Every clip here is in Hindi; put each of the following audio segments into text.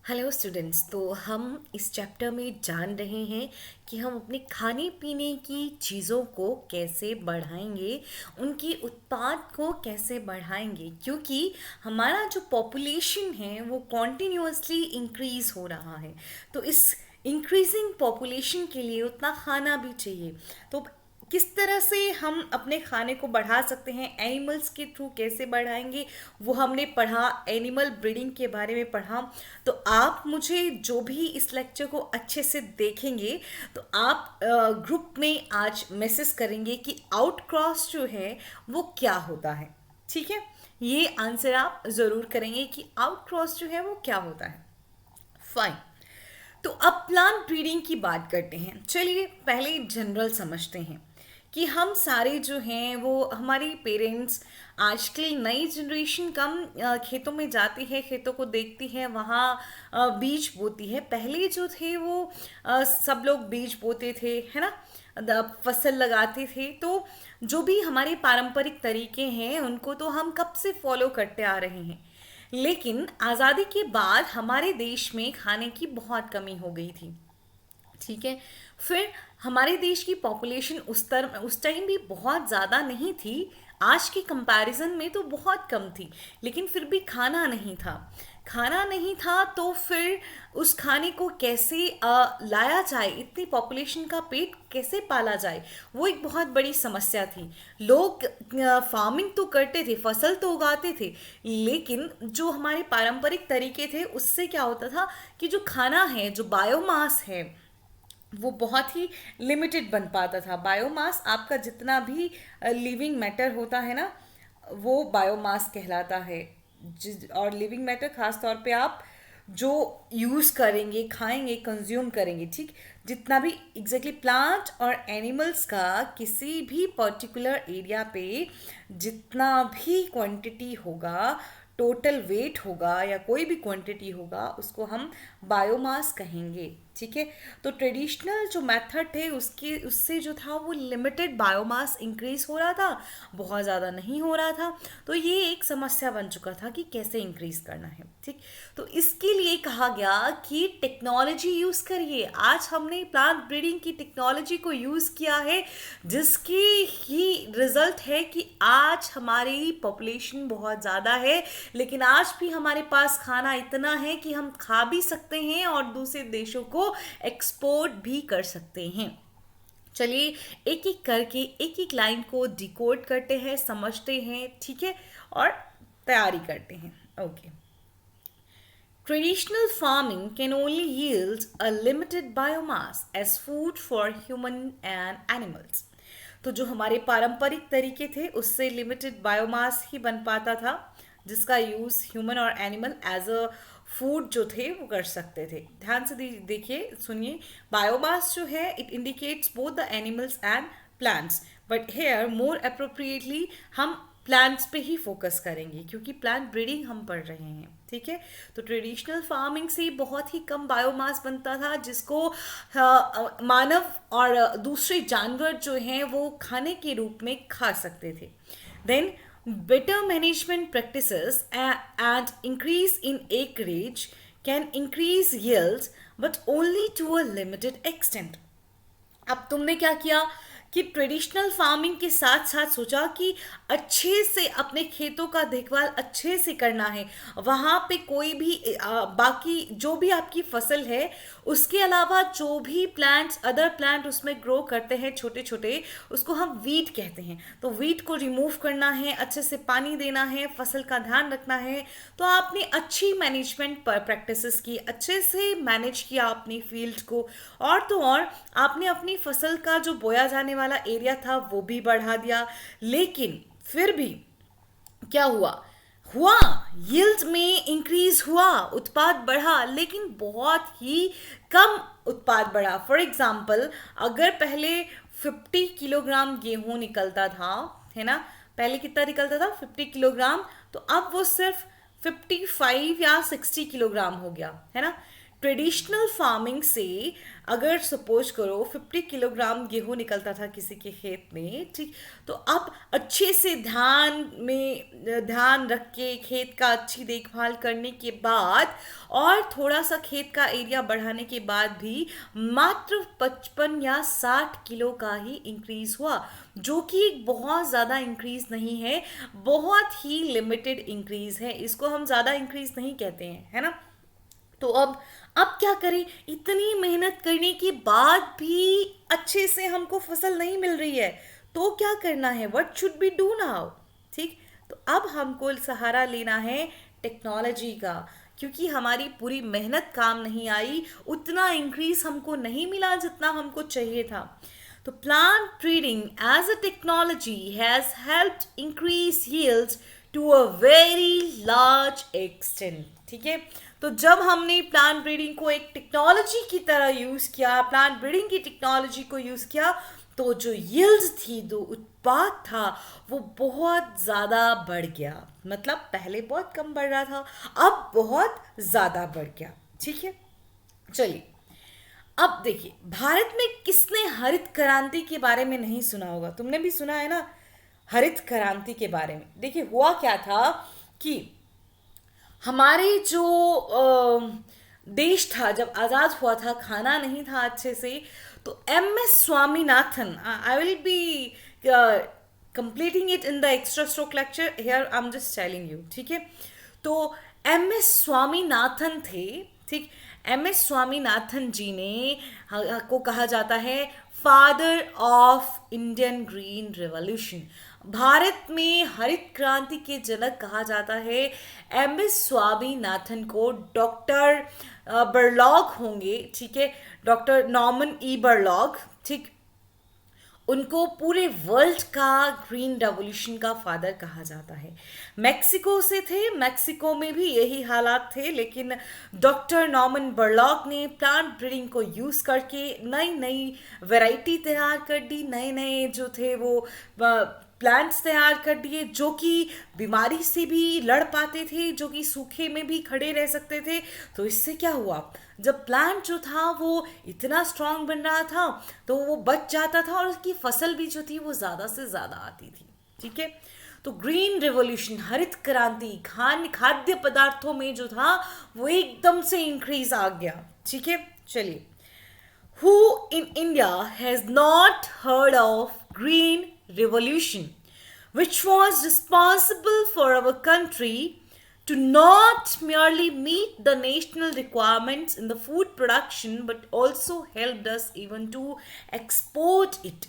Hello students. तो हम इस चैप्टर में जान रहे हैं कि हम अपने खाने पीने की चीज़ों को कैसे बढ़ाएंगे, उनकी उत्पाद को कैसे बढ़ाएंगे, क्योंकि हमारा जो पॉपुलेशन है वो कॉन्टिन्यूसली इंक्रीज़ हो रहा है। तो इस इंक्रीजिंग पॉपुलेशन के लिए उतना खाना भी चाहिए। तो किस तरह से हम अपने खाने को बढ़ा सकते हैं, एनिमल्स के थ्रू कैसे बढ़ाएंगे, वो हमने पढ़ा। एनिमल ब्रीडिंग के बारे में पढ़ा। तो आप मुझे जो भी इस लेक्चर को अच्छे से देखेंगे तो आप ग्रुप में आज मैसेज करेंगे कि आउटक्रॉस जो है वो क्या होता है। ठीक है, ये आंसर आप ज़रूर करेंगे कि आउटक्रॉस जो है वो क्या होता है। फाइन। तो अब प्लांट ब्रीडिंग की बात करते हैं। चलिए पहले जनरल समझते हैं कि हम सारे जो हैं वो हमारी पेरेंट्स, आजकल नई जनरेशन कम खेतों में जाती है, खेतों को देखती है, वहाँ बीज बोती है। पहले जो थे वो सब लोग बीज बोते थे, है ना, फसल लगाते थे। तो जो भी हमारे पारंपरिक तरीके हैं उनको तो हम कब से फॉलो करते आ रहे हैं। लेकिन आज़ादी के बाद हमारे देश में खाने की बहुत कमी हो गई थी। ठीक है, फिर हमारे देश की पॉपुलेशन उस टाइम भी बहुत ज़्यादा नहीं थी, आज के कंपैरिजन में तो बहुत कम थी। लेकिन फिर भी खाना नहीं था। खाना नहीं था तो फिर उस खाने को कैसे लाया जाए, इतनी पॉपुलेशन का पेट कैसे पाला जाए, वो एक बहुत बड़ी समस्या थी। लोग फार्मिंग तो करते थे, फसल तो उगाते थे, लेकिन जो हमारे पारंपरिक तरीके थे उससे क्या होता था कि जो खाना है, जो बायोमास है, वो बहुत ही लिमिटेड बन पाता था। बायोमास आपका जितना भी लिविंग मैटर होता है ना, वो बायोमास कहलाता है। और लिविंग मैटर खास तौर पे आप जो यूज़ करेंगे, खाएंगे, कंज्यूम करेंगे, ठीक, जितना भी एग्जैक्टली प्लांट और एनिमल्स का किसी भी पर्टिकुलर एरिया पे जितना भी क्वांटिटी होगा, टोटल वेट होगा या कोई भी क्वांटिटी होगा, उसको हम बायोमास कहेंगे। ठीक है, तो ट्रेडिशनल जो मेथड थे उससे जो था वो लिमिटेड बायोमास इंक्रीज हो रहा था, बहुत ज़्यादा नहीं हो रहा था। तो ये एक समस्या बन चुका था कि कैसे इंक्रीज करना है। ठीक, तो इसके लिए कहा गया कि टेक्नोलॉजी यूज़ करिए। आज हमने प्लांट ब्रीडिंग की टेक्नोलॉजी को यूज़ किया है, जिसकी ही रिजल्ट है कि आज हमारी पॉपुलेशन बहुत ज़्यादा है, लेकिन आज भी हमारे पास खाना इतना है कि हम खा भी सकते हैं और दूसरे देशों को एक्सपोर्ट भी कर सकते हैं। चलिए एक एक करके एक एक लाइन को डिकोड करते हैं, समझते हैं, ठीक है, और तैयारी करते हैं। Okay. Traditional farming can only yield a limited biomass as food for human and animals. तो जो हमारे पारंपरिक तरीके थे उससे लिमिटेड बायोमास ही बन पाता था, जिसका यूज़ ह्यूमन और एनिमल एज अ फूड जो थे वो कर सकते थे। ध्यान से देखिए, सुनिए। बायोमास जो है it indicates both the animals and plants, but here more appropriately हम प्लांट्स पे ही फोकस करेंगे क्योंकि प्लांट ब्रीडिंग हम पढ़ रहे हैं। ठीक है, तो ट्रेडिशनल फार्मिंग से बहुत ही कम बायोमास बनता था, जिसको मानव और दूसरे जानवर जो हैं वो खाने के रूप में खा सकते थे। Then better management practices and increase in acreage can increase yields, but only to a limited extent. अब तुमने क्या किया कि ट्रेडिशनल फार्मिंग के साथ साथ सोचा कि अच्छे से अपने खेतों का देखभाल अच्छे से करना है। वहाँ पे कोई भी बाकी जो भी आपकी फसल है उसके अलावा जो भी प्लांट्स, अदर प्लांट उसमें ग्रो करते हैं छोटे छोटे, उसको हम वीड कहते हैं। तो वीड को रिमूव करना है, अच्छे से पानी देना है, फसल का ध्यान रखना है। तो आपने अच्छी मैनेजमेंट प्रैक्टिसेस की, अच्छे से मैनेज किया अपनी फील्ड को, और तो और आपने अपनी फसल का जो बोया जाने वाला एरिया था वो भी बढ़ा दिया। लेकिन फिर भी क्या हुआ हुआ यील्ड में इंक्रीज हुआ, उत्पाद बढ़ा, लेकिन बहुत ही कम उत्पाद बढ़ा। फॉर एग्जाम्पल, अगर पहले 50 किलोग्राम गेहूं निकलता था, है ना, पहले कितना निकलता था 50 किलोग्राम, तो अब वो सिर्फ 55 या 60 किलोग्राम हो गया, है ना। ट्रेडिशनल फार्मिंग से अगर सपोज करो 50 किलोग्राम गेहूं निकलता था किसी के खेत में, ठीक, तो अब अच्छे से ध्यान रख के खेत का अच्छी देखभाल करने के बाद और थोड़ा सा खेत का एरिया बढ़ाने के बाद भी मात्र 55 या 60 किलो का ही इंक्रीज हुआ, जो कि एक बहुत ज़्यादा इंक्रीज नहीं है, बहुत ही लिमिटेड इंक्रीज है। इसको हम ज़्यादा इंक्रीज नहीं कहते हैं, है ना। तो अब क्या करें, इतनी मेहनत करने के बाद भी अच्छे से हमको फसल नहीं मिल रही है, तो क्या करना है, what should be do now, ठीक। तो अब हमको सहारा लेना है टेक्नोलॉजी का, क्योंकि हमारी पूरी मेहनत काम नहीं आई, उतना इंक्रीज हमको नहीं मिला जितना हमको चाहिए था। तो plant breeding as a technology has helped increase yields to a very large extent, ठीक है। तो जब हमने प्लांट ब्रीडिंग को एक टेक्नोलॉजी की तरह यूज़ किया, प्लांट ब्रीडिंग की टेक्नोलॉजी को यूज़ किया, तो जो यील्ड्स थी, जो उत्पाद था, वो बहुत ज़्यादा बढ़ गया। मतलब पहले बहुत कम बढ़ रहा था, अब बहुत ज़्यादा बढ़ गया, ठीक है। चलिए अब देखिए, भारत में किसने हरित क्रांति के बारे में नहीं सुना होगा, तुमने भी सुना है ना हरित क्रांति के बारे में। देखिए हुआ क्या था कि हमारे जो देश था जब आज़ाद हुआ था, खाना नहीं था अच्छे से, तो MS Swaminathan, I will be completing it in the extra stroke lecture, here I am just telling you, ठीक है। तो MS स्वामीनाथन थे, ठीक। MS स्वामीनाथन जी ने को कहा जाता है father of Indian green revolution. Bharat में हरित क्रांति के जनक कहा जाता है MS स्वामीनाथन को। डॉक्टर बरलॉग होंगे, ठीक है, डॉक्टर नॉर्मन ई बरलॉग, ठीक, उनको पूरे वर्ल्ड का ग्रीन रेवोल्यूशन का फादर कहा जाता है। मेक्सिको से थे, मेक्सिको में भी यही हालात थे, लेकिन डॉक्टर नॉर्मन बरलॉग ने प्लांट ब्रीडिंग को यूज़ करके नई नई वैरायटी तैयार कर दी, नए नए जो थे वो प्लांट्स तैयार कर दिए, जो कि बीमारी से भी लड़ पाते थे, जो कि सूखे में भी खड़े रह सकते थे। तो इससे क्या हुआ, जब प्लांट जो था वो इतना स्ट्रांग बन रहा था, तो वो बच जाता था और उसकी फसल भी जो थी वो ज़्यादा से ज़्यादा आती थी, ठीक है। तो ग्रीन रेवोल्यूशन, हरित क्रांति, खाद्य पदार्थों में जो था वो एकदम से इंक्रीज आ गया, ठीक है। चलिए, who in India has not heard of Green Revolution, which was responsible for our country to not merely meet the national requirements in the food production but also helped us even to export it.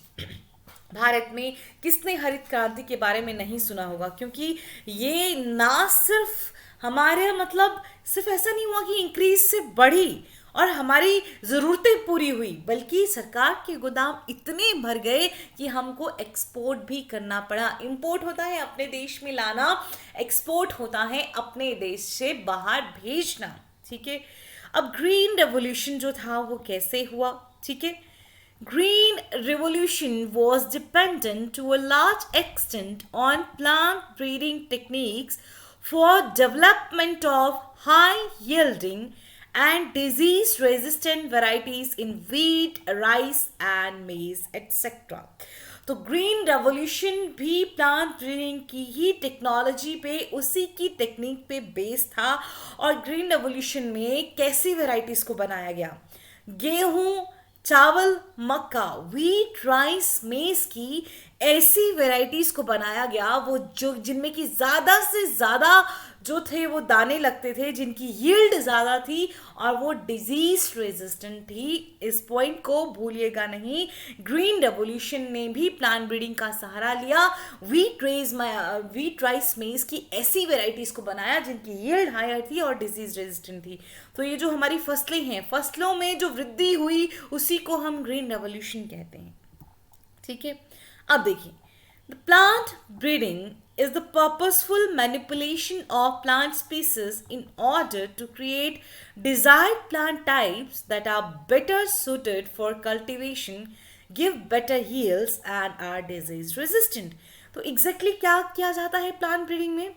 Bharat में किसने हरित क्रांति के बारे में नहीं सुना होगा, क्योंकि ये ना सिर्फ हमारे मतलब सिर्फ ऐसा नहीं हुआ कि इंक्रीज से बढ़ी और हमारी ज़रूरतें पूरी हुई, बल्कि सरकार के गोदाम इतने भर गए कि हमको एक्सपोर्ट भी करना पड़ा। इंपोर्ट होता है अपने देश में लाना, एक्सपोर्ट होता है अपने देश से बाहर भेजना, ठीक है। अब ग्रीन रेवोल्यूशन जो था वो कैसे हुआ, ठीक है। Green Revolution was dependent to a large extent on plant breeding techniques for development of high yielding and disease resistant varieties in wheat, rice and maize etc. तो ग्रीन रेवोल्यूशन भी प्लांट ब्रीडिंग की ही टेक्नोलॉजी पे, उसी की टेक्निक पे बेस था। और ग्रीन रेवोल्यूशन में कैसी वेराइटीज़ को बनाया गया, गेहूँ, चावल, मक्का, व्हीट, राइस, मेज की ऐसी वेराइटीज़ को बनाया गया वो जो जिनमें की ज़्यादा से ज़्यादा जो थे वो दाने लगते थे, जिनकी यील्ड ज़्यादा थी और वो डिजीज रेजिस्टेंट थी। इस पॉइंट को भूलिएगा नहीं। ग्रीन रेवोल्यूशन ने भी प्लांट ब्रीडिंग का सहारा लिया, व्हीट, राइस, मेज की ऐसी वेराइटीज़ को बनाया जिनकी यील्ड हायर थी और डिजीज रेजिस्टेंट थी। तो ये जो हमारी फसलें हैं, फसलों में जो वृद्धि हुई उसी को हम ग्रीन रेवोल्यूशन कहते हैं, ठीक है। अब देखिए, the plant breeding is the purposeful manipulation of plant species in order to create desired plant types that are better suited for cultivation, give better yields and are disease resistant. तो exactly क्या किया जाता है प्लांट ब्रीडिंग में,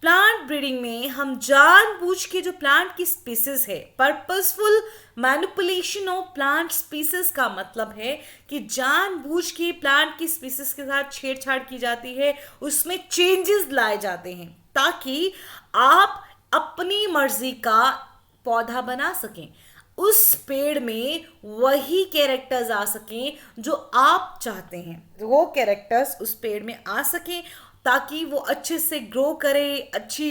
प्लांट ब्रीडिंग में हम जानबूझ के जो प्लांट की स्पीसीज है, purposeful manipulation of plant species का मतलब है कि जानबूझ के प्लांट की स्पीसीज के साथ छेड़छाड़ की जाती है, उसमें चेंजेस लाए जाते हैं ताकि आप अपनी मर्जी का पौधा बना सकें, उस पेड़ में वही कैरेक्टर्स आ सकें जो आप चाहते हैं, वो कैरेक्टर्स उस पेड़ में आ सकें ताकि वो अच्छे से ग्रो करे, अच्छी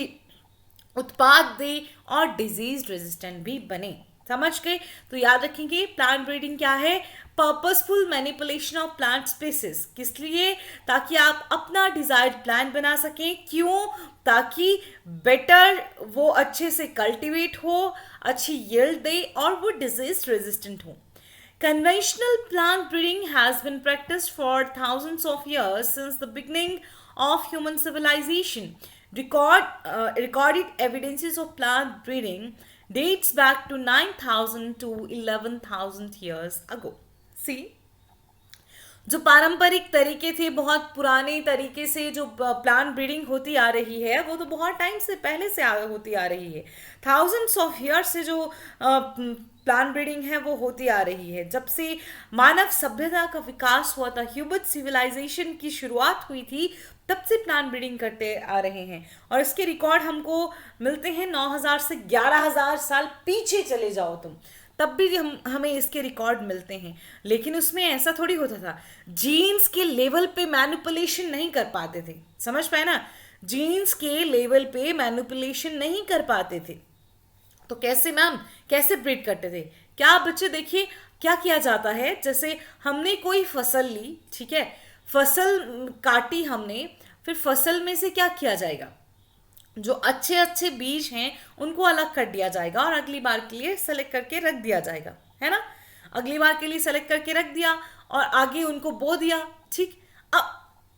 उत्पाद दे और डिजीज रेजिस्टेंट भी बने। समझ गए? तो याद रखेंगे प्लांट ब्रीडिंग क्या है? Purposeful manipulation of plant species. किस लिए? ताकि आप अपना डिजायर्ड प्लांट बना सकें। क्यों? ताकि बेटर वो अच्छे से कल्टीवेट हो, अच्छी यील्ड दे और वो डिजीज रेजिस्टेंट हो। Conventional plant breeding has been practiced for thousands of years since the beginning of human civilization. Recorded evidences of plant breeding dates back to 9,000 to 11,000 years ago. See, जो पारंपरिक तरीके थे, बहुत पुराने तरीके से जो प्लांट ब्रीडिंग होती आ रही है, वो तो बहुत टाइम से पहले से होती आ रही है। थाउजेंड्स ऑफ ईयर से जो प्लांट ब्रीडिंग है वो होती आ रही है। जब से मानव सभ्यता का विकास हुआ था, ह्यूमन सिविलाइजेशन की शुरुआत हुई थी, तब से प्लांट ब्रीडिंग करते आ रहे हैं और इसके रिकॉर्ड हमको मिलते हैं 9,000 से 11,000 साल पीछे चले जाओ तुम, तब भी हमें इसके रिकॉर्ड मिलते हैं। लेकिन उसमें ऐसा थोड़ी होता था, जीन्स के लेवल पे मैनिपुलेशन नहीं कर पाते थे। समझ पाए ना? जीन्स के लेवल पे मैनिपुलेशन नहीं कर पाते थे। तो कैसे मैम, कैसे ब्रीड करते थे? क्या बच्चे देखिए क्या किया जाता है, जैसे हमने कोई फसल ली, ठीक है, फसल काटी हमने, फिर फसल में से क्या किया जाएगा, जो अच्छे अच्छे बीज हैं उनको अलग कर दिया जाएगा और अगली बार के लिए सेलेक्ट करके रख दिया जाएगा, है ना? अगली बार के लिए सेलेक्ट करके रख दिया और आगे उनको बो दिया, ठीक। अब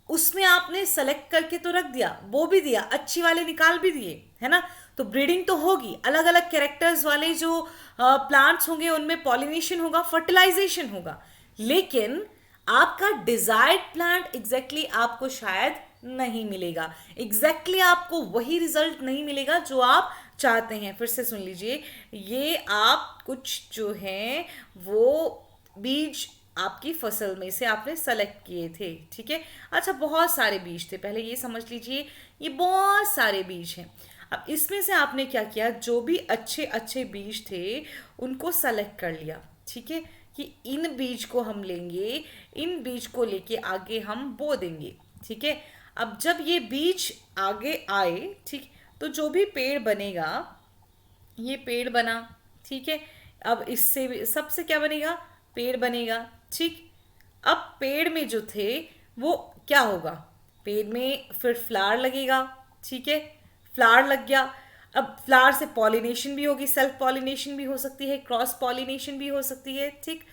उसमें आपने सेलेक्ट करके तो रख दिया, बो भी दिया, अच्छी वाले निकाल भी दिए, है ना? तो ब्रीडिंग तो होगी, अलग अलग कैरेक्टर्स वाले जो प्लांट्स होंगे उनमें पॉलिनेशन होगा, फर्टिलाइजेशन होगा, लेकिन आपका डिजायर्ड प्लांट एग्जैक्टली आपको शायद नहीं मिलेगा, एग्जैक्टली आपको वही रिजल्ट नहीं मिलेगा जो आप चाहते हैं। फिर से सुन लीजिए, ये आप कुछ जो हैं वो बीज आपकी फसल में से आपने सेलेक्ट किए थे, ठीक है। अच्छा, बहुत सारे बीज थे, पहले ये समझ लीजिए, ये बहुत सारे बीज हैं। अब इसमें से आपने क्या किया, जो भी अच्छे अच्छे बीज थे उनको सेलेक्ट कर लिया, ठीक है, कि इन बीज को हम लेंगे, इन बीज को लेके आगे हम बो देंगे, ठीक है। अब जब ये बीज आगे आए, ठीक, तो जो भी पेड़ बनेगा, ये पेड़ बना, ठीक है। अब इससे भी सबसे क्या बनेगा, पेड़ बनेगा, ठीक। अब पेड़ में जो थे वो क्या होगा, पेड़ में फिर फ्लावर लगेगा, ठीक है, फ्लावर लग गया। अब फ्लावर से पॉलिनेशन भी होगी, सेल्फ पॉलिनेशन भी हो सकती है, क्रॉस पॉलिनेशन भी हो सकती है, ठीक।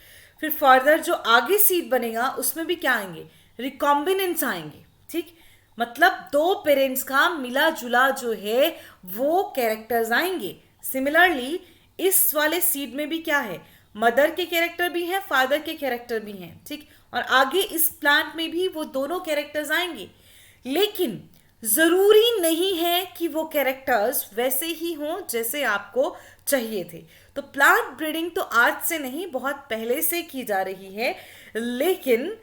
फिर फर्दर जो आगे सीड बनेगा उसमें भी क्या आएंगे, रिकॉम्बिनेंट्स आएंगे, ठीक। मतलब दो पेरेंट्स का मिला जुला जो है वो कैरेक्टर्स आएंगे। सिमिलरली इस वाले सीड में भी क्या है, मदर के कैरेक्टर भी हैं, फादर के कैरेक्टर भी हैं, ठीक। और आगे इस प्लांट में भी वो दोनों कैरेक्टर्स आएंगे, लेकिन जरूरी नहीं है कि वो कैरेक्टर्स वैसे ही हों जैसे आपको चाहिए थे। तो प्लांट ब्रीडिंग तो आज से नहीं, बहुत पहले से की जा रही है, लेकिन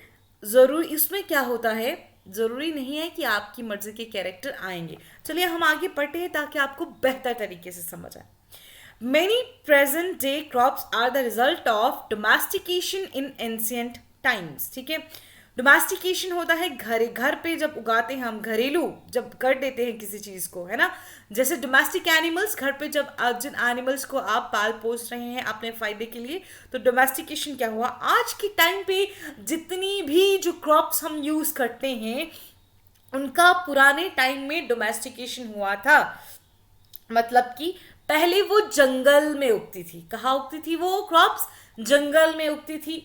जरूर इसमें क्या होता है, जरूरी नहीं है कि आपकी मर्जी के कैरेक्टर आएंगे। चलिए हम आगे पढ़ते हैं ताकि आपको बेहतर तरीके से समझ आए। Many present day crops are the result of domestication in ancient times, ठीक है। डोमेस्टिकेशन होता है घर पे जब उगाते हैं हम, घरेलू जब कर देते हैं किसी चीज़ को, है ना। जैसे डोमेस्टिक एनिमल्स, घर पे जब जिन एनिमल्स को आप पाल पोस रहे हैं अपने फ़ायदे के लिए, तो डोमेस्टिकेशन क्या हुआ, आज के टाइम पे जितनी भी जो क्रॉप्स हम यूज़ करते हैं उनका पुराने टाइम में डोमेस्टिकेशन हुआ था। मतलब कि पहले वो जंगल में उगती थी, कहाँ उगती थी वो क्रॉप्स, जंगल में उगती थी,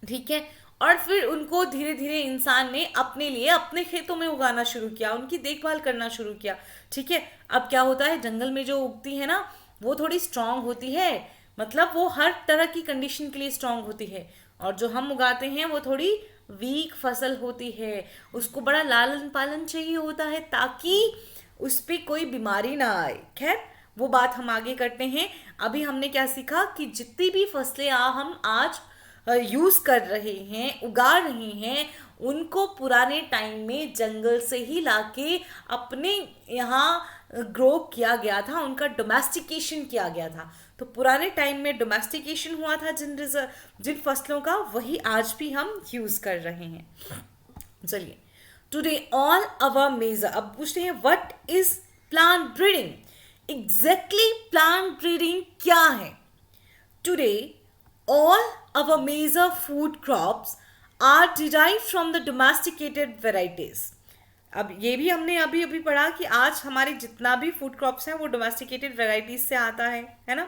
ठीक है। और फिर उनको धीरे धीरे इंसान ने अपने लिए अपने खेतों में उगाना शुरू किया, उनकी देखभाल करना शुरू किया, ठीक है। अब क्या होता है, जंगल में जो उगती है ना वो थोड़ी स्ट्रांग होती है, मतलब वो हर तरह की कंडीशन के लिए स्ट्रांग होती है, और जो हम उगाते हैं वो थोड़ी वीक फसल होती है, उसको बड़ा लालन पालन चाहिए होता है ताकि उस पे कोई बीमारी ना आए। खैर वो बात हम आगे करते हैं। अभी हमने क्या सीखा कि जितनी भी फसलें हम आज यूज कर रहे हैं, उगा रहे हैं, उनको पुराने टाइम में जंगल से ही लाके अपने यहाँ ग्रो किया गया था, उनका डोमेस्टिकेशन किया गया था। तो पुराने टाइम में डोमेस्टिकेशन हुआ था जिन फसलों का, वही आज भी हम यूज कर रहे हैं। चलिए, टुडे ऑल अवर मेजर, अब पूछते हैं what is plant breeding. Exactly plant breeding क्या है? Today all our major food crops are derived from the domesticated varieties. अब ये भी हमने अभी अभी पढ़ा कि आज हमारे जितना भी फूड क्रॉप्स हैं वो डोमेस्टिकेटेड वेराइटीज से आता है ना।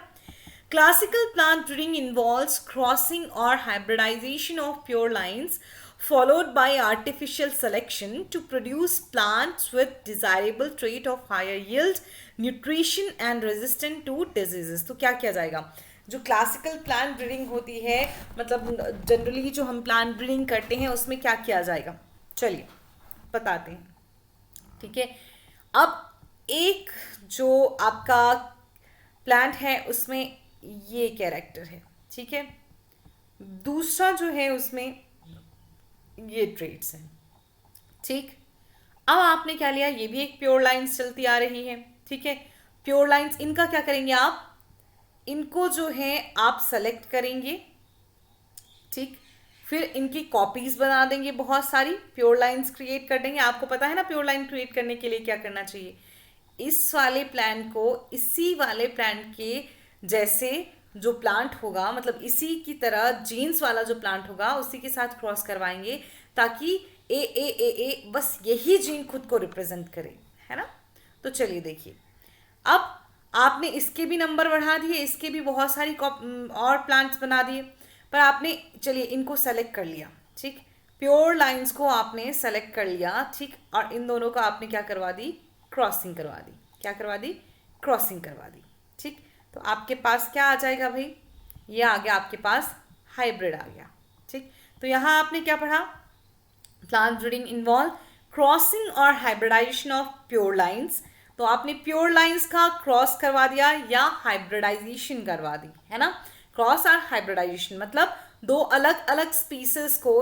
Classical plant breeding involves crossing और hybridisation of pure lines followed by artificial selection to produce plants with desirable trait of higher yield, nutrition and resistant to diseases. तो क्या किया जाएगा? जो क्लासिकल प्लांट ब्रीडिंग होती है, मतलब जनरली जो हम प्लांट ब्रीडिंग करते हैं उसमें क्या किया जाएगा, चलिए बताते हैं। ठीक है, अब एक जो आपका प्लांट है उसमें ये कैरेक्टर है, ठीक है, दूसरा जो है उसमें ये ट्रेट्स हैं। ठीक, अब आपने क्या लिया, ये भी एक प्योर लाइंस चलती आ रही है। ठीक है, प्योर लाइंस, इनका क्या करेंगे आप, इनको जो है आप सेलेक्ट करेंगे। ठीक, फिर इनकी कॉपीज बना देंगे, बहुत सारी प्योर लाइंस क्रिएट कर देंगे। आपको पता है ना प्योर लाइन क्रिएट करने के लिए क्या करना चाहिए, इस वाले प्लांट को इसी वाले प्लांट के जैसे जो प्लांट होगा, मतलब इसी की तरह जीन्स वाला जो प्लांट होगा उसी के साथ क्रॉस करवाएंगे, ताकि ए बस यही जीन खुद को रिप्रेजेंट करे, है ना। तो चलिए देखिए, अब आपने इसके भी नंबर बढ़ा दिए, इसके भी बहुत सारी और प्लांट्स बना दिए, पर आपने चलिए इनको सेलेक्ट कर लिया। ठीक, प्योर लाइंस को आपने सेलेक्ट कर लिया। ठीक, और इन दोनों का आपने क्या करवा दी, क्रॉसिंग करवा दी। क्या करवा दी, क्रॉसिंग करवा दी। ठीक, तो आपके पास क्या आ जाएगा भाई, ये आ गया आपके पास हाइब्रिड आ गया। ठीक, तो यहाँ आपने क्या पढ़ा, प्लांट ब्रीडिंग इन्वॉल्व क्रॉसिंग और हाइब्रिडाइजेशन ऑफ प्योर लाइंस। तो आपने प्योर लाइंस का क्रॉस करवा दिया या हाइब्रिडाइजेशन करवा दी, है ना। क्रॉस और हाइब्रिडाइजेशन मतलब दो अलग अलग स्पीसीज को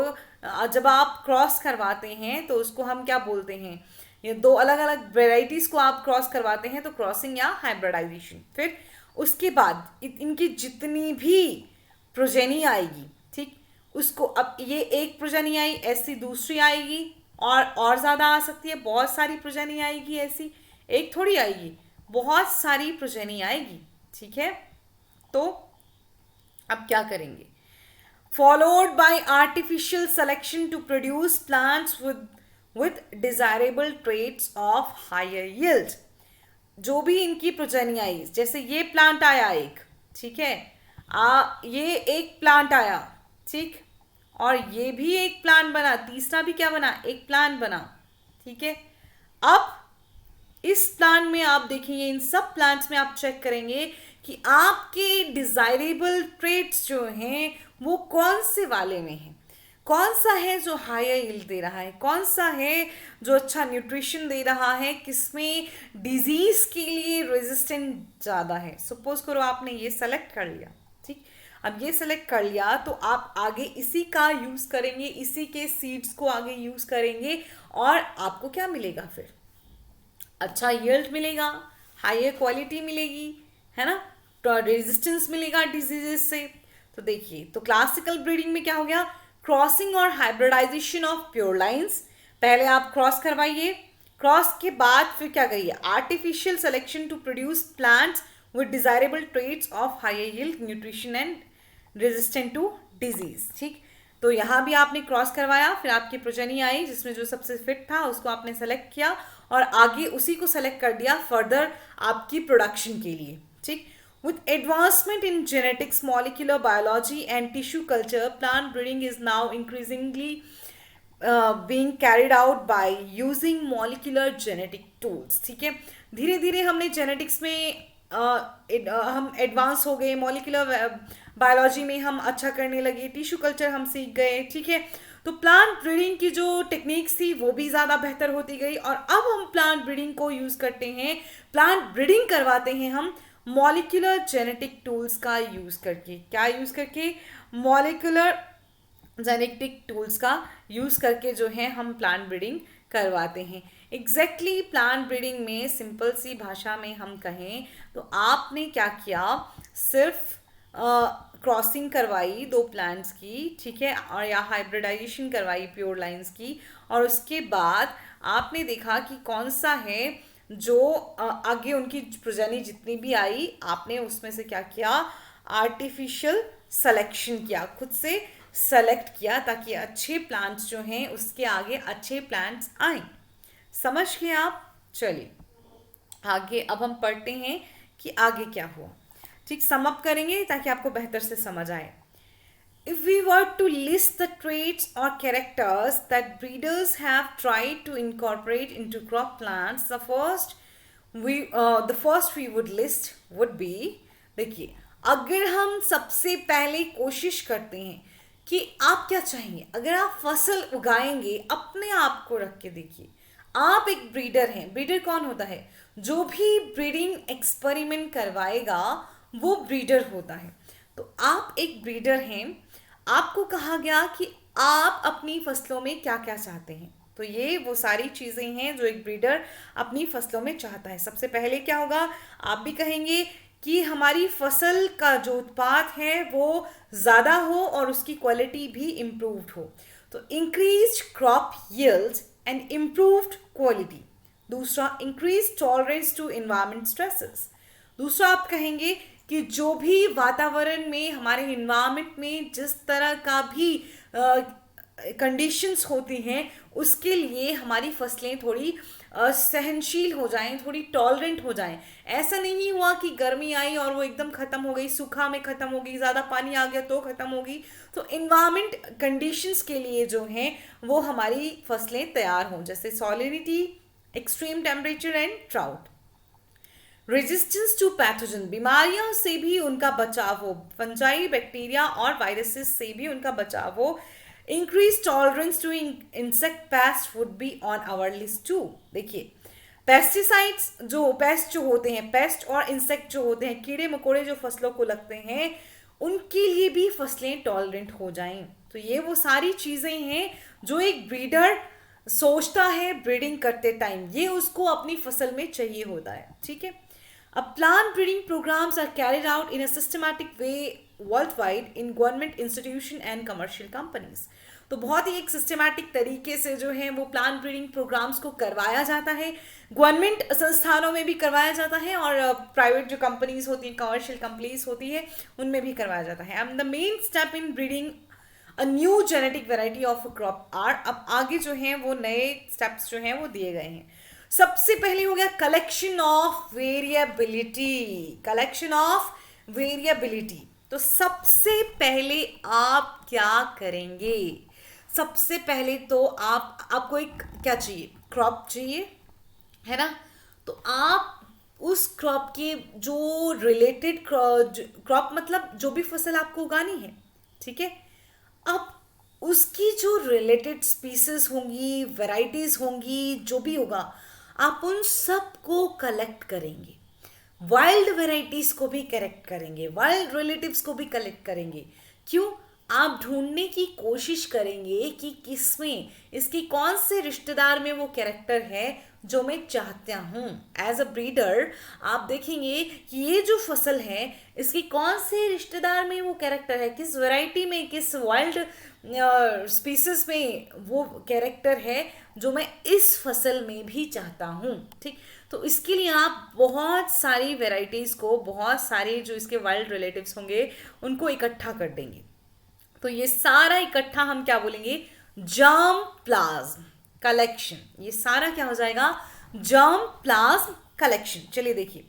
जब आप क्रॉस करवाते हैं तो उसको हम क्या बोलते हैं, ये दो अलग अलग वेराइटीज को आप क्रॉस करवाते हैं तो क्रॉसिंग या हाइब्रिडाइजेशन। फिर उसके बाद इनकी जितनी भी प्रोजेनी आएगी, ठीक, उसको, अब ये एक प्रोजेनी आई, ऐसी दूसरी आएगी और ज़्यादा आ सकती है, बहुत सारी प्रोजेनी आएगी, ऐसी एक थोड़ी आएगी, बहुत सारी प्रोजेनी आएगी। ठीक है, तो अब क्या करेंगे, followed by artificial selection to produce plants with desirable traits of higher yield. जो भी इनकी प्रोजेनी आई, जैसे ये प्लांट आया एक, ठीक है, ये एक प्लांट आया, ठीक, और ये भी एक प्लांट बना, तीसरा भी क्या बना, एक प्लांट बना। ठीक है, अब इस प्लांट में आप देखेंगे, इन सब प्लांट्स में आप चेक करेंगे कि आपके डिजायरेबल ट्रेट्स जो हैं वो कौन से वाले में हैं, कौन सा है जो हायर यील्ड दे रहा है, कौन सा है जो अच्छा न्यूट्रिशन दे रहा है, किसमें डिजीज के लिए रेजिस्टेंट ज़्यादा है। सपोज करो आपने ये सेलेक्ट कर लिया, ठीक, अब ये सेलेक्ट कर लिया तो आप आगे इसी का यूज़ करेंगे, इसी के सीड्स को आगे यूज़ करेंगे और आपको क्या मिलेगा, फिर अच्छा यील्ड मिलेगा, हायर क्वालिटी मिलेगी, है ना, तो रेजिस्टेंस मिलेगा डिजीजेस से। तो देखिए, तो क्लासिकल ब्रीडिंग में क्या हो गया, क्रॉसिंग और हाइब्रिडाइजेशन ऑफ प्योर लाइंस। पहले आप क्रॉस करवाइए, क्रॉस के बाद फिर क्या करिए, artificial selection to produce plants with desirable traits of higher yield, nutrition and resistant to disease. ठीक, तो यहाँ भी आपने क्रॉस करवाया, फिर आपकी प्रोजेनी आई जिसमें जो सबसे फिट था उसको आपने सेलेक्ट किया और आगे उसी को सेलेक्ट कर दिया फर्दर आपकी प्रोडक्शन के लिए। ठीक, with advancement in genetics, molecular biology and tissue culture, plant breeding is now increasingly being carried out by using molecular genetic tools। ठीक है, धीरे धीरे हमने जेनेटिक्स में हम एडवांस हो गए, मॉलिक्यूलर बायोलॉजी में हम अच्छा करने लगे, टिश्यू कल्चर हम सीख गए। ठीक है, तो प्लांट ब्रीडिंग की जो टेक्निक्स थी वो भी ज़्यादा बेहतर होती गई, और अब हम प्लांट ब्रीडिंग को यूज़ करते हैं, प्लांट ब्रीडिंग करवाते हैं हम मॉलिक्यूलर जेनेटिक टूल्स का यूज़ करके। क्या यूज़ करके? मॉलिक्यूलर जेनेटिक टूल्स का यूज़ करके जो है हम प्लांट ब्रीडिंग करवाते हैं। एग्जैक्टली प्लांट ब्रीडिंग में सिंपल सी भाषा में हम कहें तो आपने क्या किया, सिर्फ क्रॉसिंग करवाई दो प्लांट्स की, ठीक है, और या हाइब्रिडाइजेशन करवाई प्योर लाइंस की, और उसके बाद आपने देखा कि कौन सा है जो आगे उनकी प्रजननी जितनी भी आई, आपने उसमें से क्या किया, आर्टिफिशियल सिलेक्शन किया, खुद से सेलेक्ट किया ताकि अच्छे प्लांट्स जो हैं उसके आगे अच्छे प्लांट्स आए। समझ गए आप? चलिए आगे अब हम पढ़ते हैं कि आगे क्या हुआ। ठीक, सम अप करेंगे ताकि आपको बेहतर से समझ आए। If we were to list the traits or characters that breeders have tried to incorporate into crop plants, the first we would list would be, देखिए, अगर हम सबसे पहले कोशिश करते हैं कि आप क्या चाहेंगे, अगर आप फसल उगाएंगे, अपने आप को रख के देखिए, आप एक ब्रीडर हैं। ब्रीडर कौन होता है? जो भी ब्रीडिंग एक्सपेरिमेंट करवाएगा वो ब्रीडर होता है। तो आप एक ब्रीडर हैं, आपको कहा गया कि आप अपनी फसलों में क्या क्या चाहते हैं। तो ये वो सारी चीज़ें हैं जो एक ब्रीडर अपनी फसलों में चाहता है। सबसे पहले क्या होगा, आप भी कहेंगे कि हमारी फसल का जो उत्पाद है वो ज़्यादा हो और उसकी क्वालिटी भी इम्प्रूव्ड हो। तो increase crop yields and improved quality. दूसरा, increase tolerance to environment stresses. दूसरा आप कहेंगे कि जो भी वातावरण में, हमारे इन्वायरमेंट में जिस तरह का भी कंडीशंस होती हैं उसके लिए हमारी फसलें थोड़ी सहनशील हो जाएं, थोड़ी टॉलरेंट हो जाएं। ऐसा नहीं हुआ कि गर्मी आई और वो एकदम ख़त्म हो गई, सूखा में ख़त्म हो गई, ज़्यादा पानी आ गया तो ख़त्म हो गई। तो इन्वायरमेंट कंडीशंस के लिए जो हैं वो हमारी फसलें तैयार हों, जैसे salinity, extreme temperature and drought. Resistance to pathogen, बीमारियों से भी उनका बचाव हो, फंजाई, बैक्टीरिया और वायरसेस से भी उनका बचाव हो। Increase tolerance to insect pest would be on our list too. देखिए, पेस्टिसाइड्स जो पेस्ट जो होते हैं, पेस्ट और इंसेक्ट जो होते हैं, कीड़े मकोड़े जो फसलों को लगते हैं, उनके लिए भी फसलें टॉलरेंट हो जाएं। तो ये वो सारी चीज़ें हैं जो एक ब्रीडर सोचता है ब्रीडिंग करते टाइम, ये उसको अपनी फसल में चाहिए होता है। ठीक है, अब plant breeding programs are carried out in a systematic way worldwide in government institution and commercial companies। तो बहुत ही एक सिस्टमैटिक तरीके से जो है वो प्लांट ब्रीडिंग प्रोग्राम्स को करवाया जाता है, गवर्नमेंट संस्थानों में भी करवाया जाता है और प्राइवेट जो कंपनीज होती हैं, कमर्शियल कंपनीज होती है, उनमें भी करवाया जाता है। And the main step in breeding a new genetic variety of a crop are, अब आगे जो हैं वो नए स्टेप्स जो हैं वो दिए गए हैं। सबसे पहले हो गया collection of variability. Collection of variability, तो सबसे पहले आप क्या करेंगे? सबसे पहले तो आपको एक क्या चाहिए, क्रॉप चाहिए, है ना? तो आप उस क्रॉप के जो रिलेटेड क्रॉप मतलब जो भी फसल आपको उगानी है, ठीक है, अब उसकी जो रिलेटेड स्पीसीज होंगी, वैरायटीज होंगी, जो भी होगा, आप उन सब को कलेक्ट करेंगे। वाइल्ड वैरायटीज को भी कलेक्ट करेंगे, वाइल्ड रिलेटिव्स को भी कलेक्ट करेंगे। क्यों? आप ढूंढने की कोशिश करेंगे कि किसमें, इसकी कौन से रिश्तेदार में वो कैरेक्टर है जो मैं चाहता हूँ। एज अ ब्रीडर आप देखेंगे कि ये जो फसल है इसकी कौन से रिश्तेदार में वो कैरेक्टर है, किस वैरायटी में, किस वाइल्ड स्पीसीज में वो कैरेक्टर है जो मैं इस फसल में भी चाहता हूँ। ठीक, तो इसके लिए आप बहुत सारी वैरायटीज़ को, बहुत सारे जो इसके वाइल्ड रिलेटिव्स होंगे उनको इकट्ठा कर देंगे। तो ये सारा इकट्ठा हम क्या बोलेंगे, जर्म प्लाज्म कलेक्शन। ये सारा क्या हो जाएगा, जर्म प्लाज्म कलेक्शन। चलिए देखिए,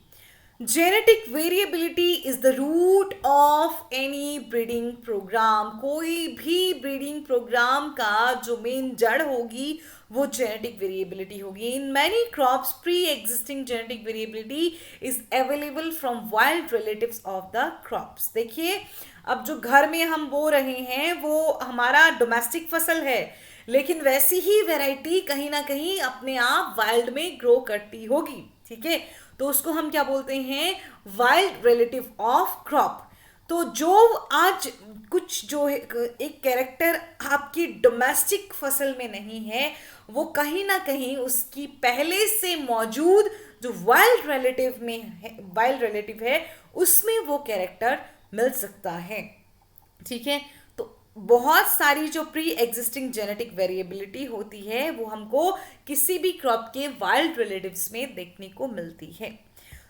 genetic variability is the root of any breeding program. कोई भी ब्रीडिंग प्रोग्राम का जो मेन जड़ होगी वो जेनेटिक वेरिएबिलिटी होगी। In many crops pre existing genetic variability is available from wild relatives of the crops. देखिए, अब जो घर में हम बो रहे हैं वो हमारा डोमेस्टिक फसल है, लेकिन वैसी ही वैरायटी कहीं ना कहीं अपने आप वाइल्ड में ग्रो करती होगी। ठीक है, तो उसको हम क्या बोलते हैं, वाइल्ड रिलेटिव ऑफ क्रॉप। तो जो आज कुछ जो है एक कैरेक्टर आपकी डोमेस्टिक फसल में नहीं है, वो कहीं ना कहीं उसकी पहले से मौजूद जो वाइल्ड रिलेटिव में है, वाइल्ड रिलेटिव है, उसमें वो कैरेक्टर मिल सकता है। ठीक है, तो बहुत सारी जो प्री एग्जिस्टिंग जेनेटिक वेरिएबिलिटी होती है वो हमको किसी भी क्रॉप के वाइल्ड रिलेटिव्स में देखने को मिलती है।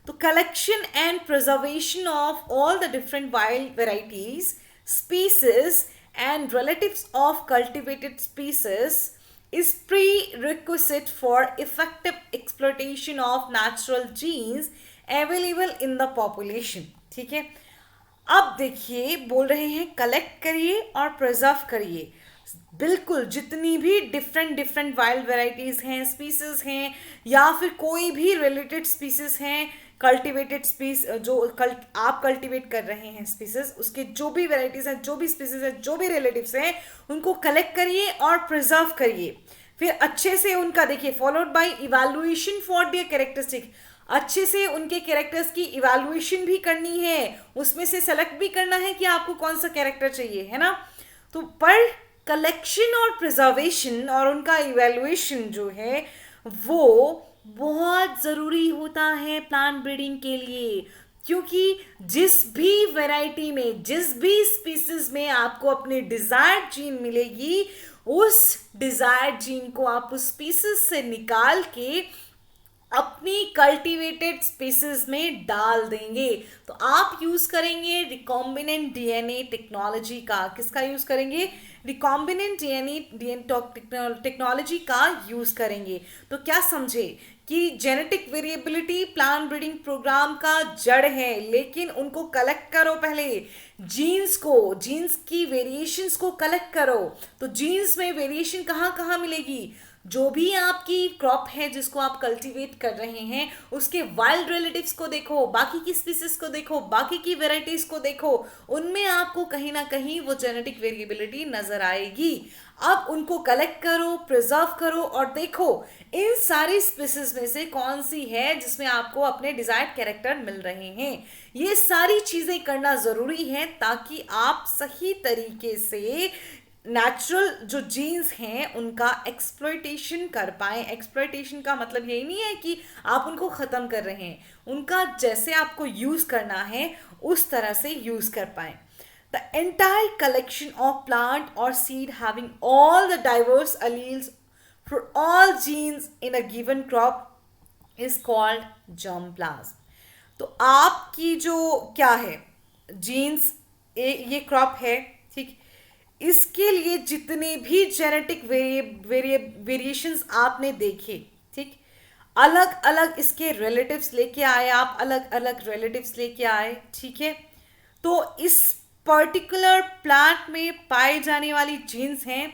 तो collection and preservation of all the different wild varieties, species and relatives of cultivated species is prerequisite for effective exploitation of natural genes available in the population। ठीक है, अब देखिए बोल रहे हैं कलेक्ट करिए और प्रिजर्व करिए। बिल्कुल, जितनी भी डिफरेंट डिफरेंट वाइल्ड वेराइटीज हैं, स्पीसीज हैं, या फिर कोई भी रिलेटेड स्पीसीज हैं, कल्टिवेटेड स्पीस जो आप कल्टिवेट कर रहे हैं स्पीसीज, उसके जो भी वेराइटीज हैं, जो भी स्पीसीज हैं, जो भी रिलेटिव्स हैं, उनको कलेक्ट करिए और प्रिजर्व करिए। फिर अच्छे से उनका देखिए, followed by evaluation for their characteristic. अच्छे से उनके कैरेक्टर्स की इवैल्यूएशन भी करनी है, उसमें से सेलेक्ट भी करना है कि आपको कौन सा कैरेक्टर चाहिए, है ना। तो पर कलेक्शन और प्रिजर्वेशन और उनका इवैल्यूएशन जो है वो बहुत ज़रूरी होता है प्लांट ब्रीडिंग के लिए, क्योंकि जिस भी वैरायटी में, जिस भी स्पीसीज में आपको अपने डिजायर्ड जीन मिलेगी, उस डिजायर्ड जीन को आप उस स्पीसीज से निकाल के अपनी कल्टीवेटेड स्पीसीज में डाल देंगे। तो आप यूज करेंगे रिकॉम्बिनेंट डीएनए टेक्नोलॉजी का। किसका यूज करेंगे? रिकॉम्बिनेंट डीएनए टेक्नोलॉजी का यूज करेंगे। तो क्या समझे कि genetic variability plant breeding program का जड़ है, लेकिन उनको कलेक्ट करो पहले, जीन्स को, जीन्स की वेरिएशंस को कलेक्ट करो। तो जीन्स में वेरिएशन कहाँ कहाँ मिलेगी? जो भी आपकी क्रॉप है जिसको आप कल्टीवेट कर रहे हैं, उसके वाइल्ड रिलेटिव्स को देखो, बाकी की स्पीसीज को देखो, बाकी की वेराइटीज को देखो, उनमें आपको कहीं ना कहीं वो जेनेटिक वेरिएबिलिटी नजर आएगी। अब उनको कलेक्ट करो, प्रिजर्व करो और देखो इन सारी स्पीसीज में से कौन सी है जिसमें आपको अपने डिजायर्ड कैरेक्टर मिल रहे हैं। ये सारी चीजें करना जरूरी है ताकि आप सही तरीके से नेचुरल जो जीन्स हैं उनका एक्सप्लॉयटेशन कर पाएं। एक्सप्लॉयटेशन का मतलब यही नहीं है कि आप उनको ख़त्म कर रहे हैं, उनका जैसे आपको यूज़ करना है उस तरह से यूज़ कर पाएं। The entire collection of plant और seed having all the diverse alleles for all genes in a given crop is called germplasm। तो आपकी जो क्या है जीन्स, ये क्रॉप है, ठीक, इसके लिए जितने भी जेनेटिक वेरिएशंस आपने देखे, ठीक, अलग अलग इसके रिलेटिव्स लेके आए आप, अलग अलग रिलेटिव्स लेके आए, ठीक है। तो इस पर्टिकुलर प्लांट में पाए जाने वाली जीन्स हैं,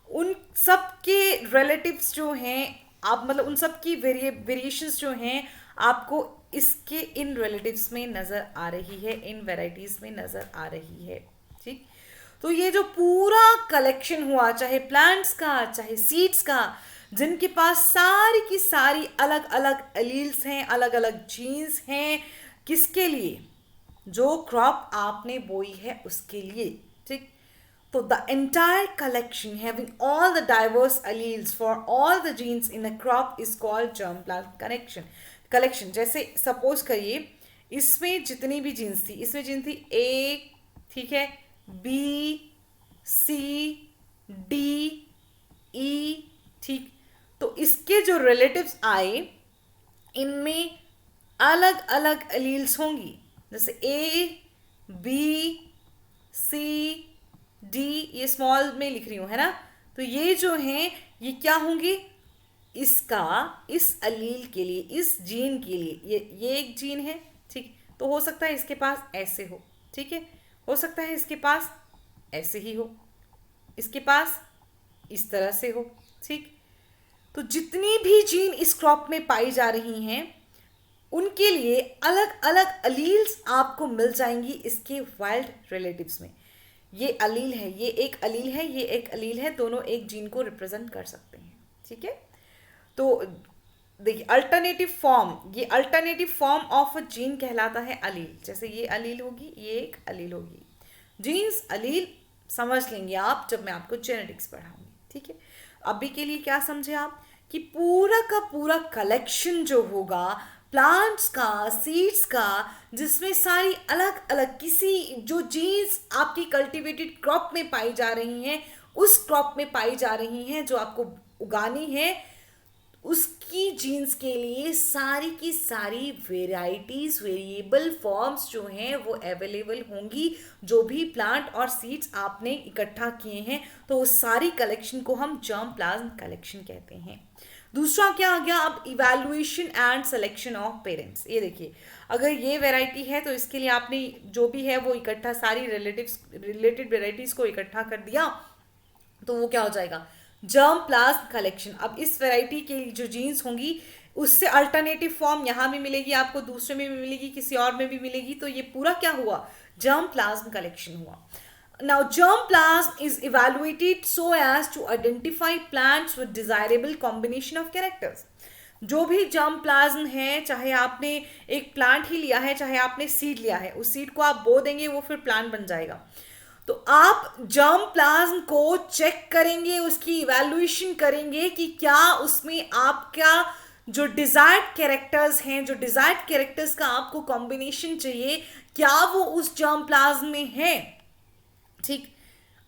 उन सब के रिलेटिव्स जो हैं आप, मतलब उन सब की वेरिएशंस जो हैं आपको इसके इन रिलेटिव्स में नज़र आ रही है, इन वेराइटीज़ में नज़र आ रही है, ठीक। तो ये जो पूरा कलेक्शन हुआ, चाहे प्लांट्स का चाहे सीड्स का, जिनके पास सारी की सारी अलग अलग एलील्स हैं, अलग अलग जीन्स हैं, किसके लिए? जो क्रॉप आपने बोई है उसके लिए, ठीक। तो the entire collection having all the diverse alleles for all the genes in a crop is called germplasm collection. जैसे सपोज करिए इसमें जितनी भी जीन्स थी, इसमें जीन्स थी ए, ठीक है, बी, सी, डी, ई, ठीक। तो इसके जो रिलेटिव्स आए इनमें अलग अलग एलील्स होंगी, जैसे ए, बी, सी, डी, ये स्मॉल में लिख रही हूँ, है ना। तो ये जो हैं ये क्या होंगे? इसका, इस एलील के लिए, इस जीन के लिए, ये एक जीन है, ठीक, तो हो सकता है इसके पास ऐसे हो, ठीक है, हो सकता है इसके पास ऐसे ही हो, इसके पास इस तरह से हो, ठीक। तो जितनी भी जीन इस क्रॉप में पाई जा रही हैं उनके लिए अलग अलग अलील्स आपको मिल जाएंगी इसके वाइल्ड रिलेटिव्स में। ये अलील है, ये एक अलील है, ये एक अलील है, दोनों एक जीन को रिप्रेजेंट कर सकते हैं, ठीक है। तो देखिए अल्टरनेटिव फॉर्म, ये alternative form of a gene कहलाता है अलील। जैसे ये अलील होगी, ये एक अलील होगी। जीन्स अलील समझ लेंगे आप जब मैं आपको जेनेटिक्स पढ़ाऊंगी, ठीक है। अभी के लिए क्या समझे आप कि पूरा का पूरा कलेक्शन जो होगा प्लांट्स का, सीड्स का, जिसमें सारी अलग अलग किसी जो जीन्स आपकी कल्टीवेटेड क्रॉप में पाई जा रही हैं, उस क्रॉप में पाई जा रही हैं जो आपको उगानी है, उसकी जीन्स के लिए सारी की सारी वेराइटीज, वेरिएबल फॉर्म्स जो हैं वो अवेलेबल होंगी। जो भी प्लांट और सीड्स आपने इकट्ठा किए हैं तो उस सारी कलेक्शन को हम जर्म प्लाज्म कलेक्शन कहते हैं। दूसरा क्या आ गया अब, evaluation and selection of parents. ये देखिए अगर ये वैरायटी है तो इसके लिए आपने जो भी है वो इकट्ठा सारी रिलेटेड वेराइटीज को इकट्ठा कर दिया तो वो क्या हो जाएगा, जर्म प्लाज्म कलेक्शन। अब इस वैरायटी के जो जीन्स होंगी उससे अल्टरनेटिव फॉर्म यहाँ भी मिलेगी आपको, दूसरे में भी मिलेगी, किसी और में भी मिलेगी, तो ये पूरा क्या हुआ, जर्म प्लाज्म कलेक्शन हुआ। Now, germplasm is evaluated so as to identify plants with desirable combination of characters. जो भी जर्म प्लाज्म है, चाहे आपने एक प्लांट ही लिया है, चाहे आपने सीड लिया है, उस सीड को आप बो देंगे वो फिर प्लांट बन जाएगा। तो आप जर्म प्लाज्म को चेक करेंगे, उसकी इवैल्यूएशन करेंगे कि क्या उसमें आपका जो डिजायर्ड कैरेक्टर्स हैं, जो डिजायर्ड कैरेक्टर्स का आपको कॉम्बिनेशन चाहिए, क्या वो उस जर्म प्लाज्म में है, ठीक।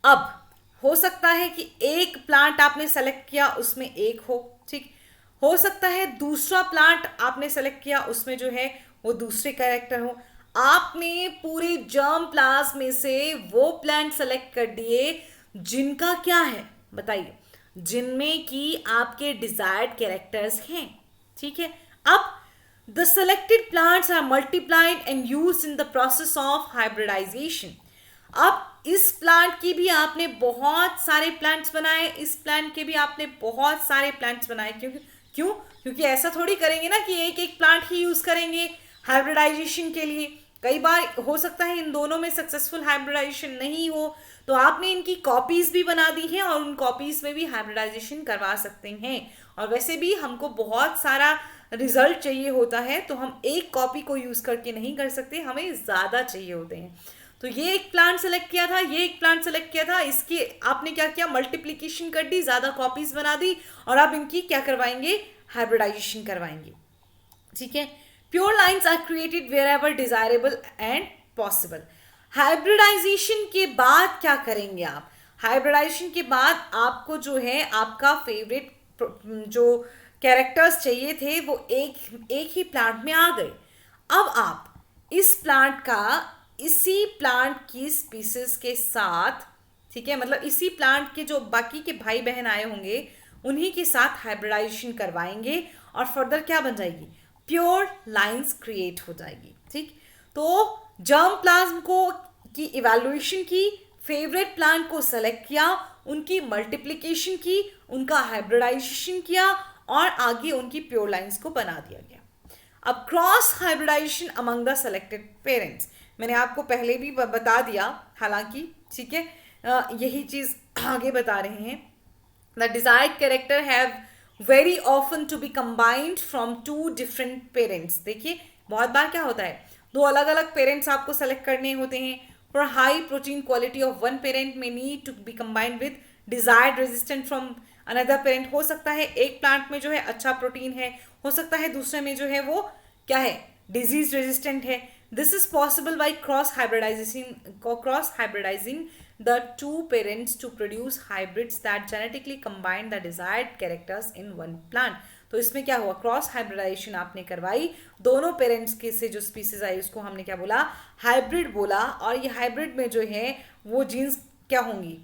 अब हो सकता है कि एक प्लांट आपने सेलेक्ट किया उसमें एक हो, ठीक, हो सकता है दूसरा प्लांट आपने सेलेक्ट किया उसमें जो है वो दूसरे कैरेक्टर हो। आपने पूरे जर्म प्लाज्म में से वो प्लांट सेलेक्ट कर दिए जिनका क्या है बताइए, जिनमें कि आपके डिजायर्ड कैरेक्टर्स हैं, ठीक है। अब the selected plants are multiplied and used in the process of hybridization. अब इस प्लांट की भी आपने बहुत सारे प्लांट्स बनाए, इस प्लांट के भी आपने बहुत सारे प्लांट्स बनाए, क्योंकि ऐसा थोड़ी करेंगे ना कि एक एक प्लांट ही यूज करेंगे हाइब्रिडाइजेशन के लिए। कई बार हो सकता है इन दोनों में सक्सेसफुल हाइब्रिडाइजेशन नहीं हो, तो आपने इनकी कॉपीज भी बना दी हैं और उन कॉपीज में भी हाइब्रिडाइजेशन करवा सकते हैं। और वैसे भी हमको बहुत सारा रिजल्ट चाहिए होता है, तो हम एक कॉपी को यूज करके नहीं कर सकते, हमें ज्यादा चाहिए होते हैं। तो ये एक प्लांट सेलेक्ट किया था, ये एक प्लांट सेलेक्ट किया था, इसके आपने क्या किया, मल्टीप्लिकेशन कर दी, ज्यादा कॉपीज बना दी और आप इनकी क्या करवाएंगे, हाइब्रिडाइजेशन करवाएंगे, ठीक है। Pure lines are created wherever desirable and possible. Hybridisation के बाद क्या करेंगे आप, हाइब्रिडाइजेशन के बाद आपको जो है आपका फेवरेट जो कैरेक्टर्स चाहिए थे वो एक ही प्लांट में आ गए। अब आप इस प्लांट का इसी प्लांट की स्पीसीज के साथ, ठीक है, मतलब इसी प्लांट के जो बाकी के भाई बहन आए होंगे उन्हीं के साथ हाइब्रिडाइजेशन करवाएंगे और फर्दर क्या बन जाएगी, प्योर लाइंस क्रिएट हो जाएगी, ठीक। तो जर्म प्लाज्म को की इवैल्यूएशन की, फेवरेट प्लांट को सेलेक्ट किया, उनकी मल्टीप्लिकेशन की, उनका हाइब्रिडाइजेशन किया और आगे उनकी प्योर लाइंस को बना दिया गया। अब cross hybridization among the selected parents, मैंने आपको पहले भी बता दिया हालांकि, ठीक है, यही चीज आगे बता रहे हैं। The desired character have very often to be combined from two different parents. देखिए बहुत बार क्या होता है, दो अलग अलग पेरेंट्स आपको सेलेक्ट करने होते हैं। For high protein quality of one parent में need to be combined with desired resistant from another parent. हो सकता है एक प्लांट में जो है अच्छा प्रोटीन है, हो सकता है दूसरे में जो है वो क्या है, डिजीज रेजिस्टेंट है। This is possible by cross hybridizing the two parents to produce hybrids that genetically combine the desired characters in one plant. तो इसमें क्या हुआ, क्रॉस हाइब्रिडाइजेशन आपने करवाई, दोनों पेरेंट्स के से जो स्पीसीज आई उसको हमने क्या बोला, हाइब्रिड बोला। और ये हाइब्रिड में जो है वो जीन्स क्या होंगी,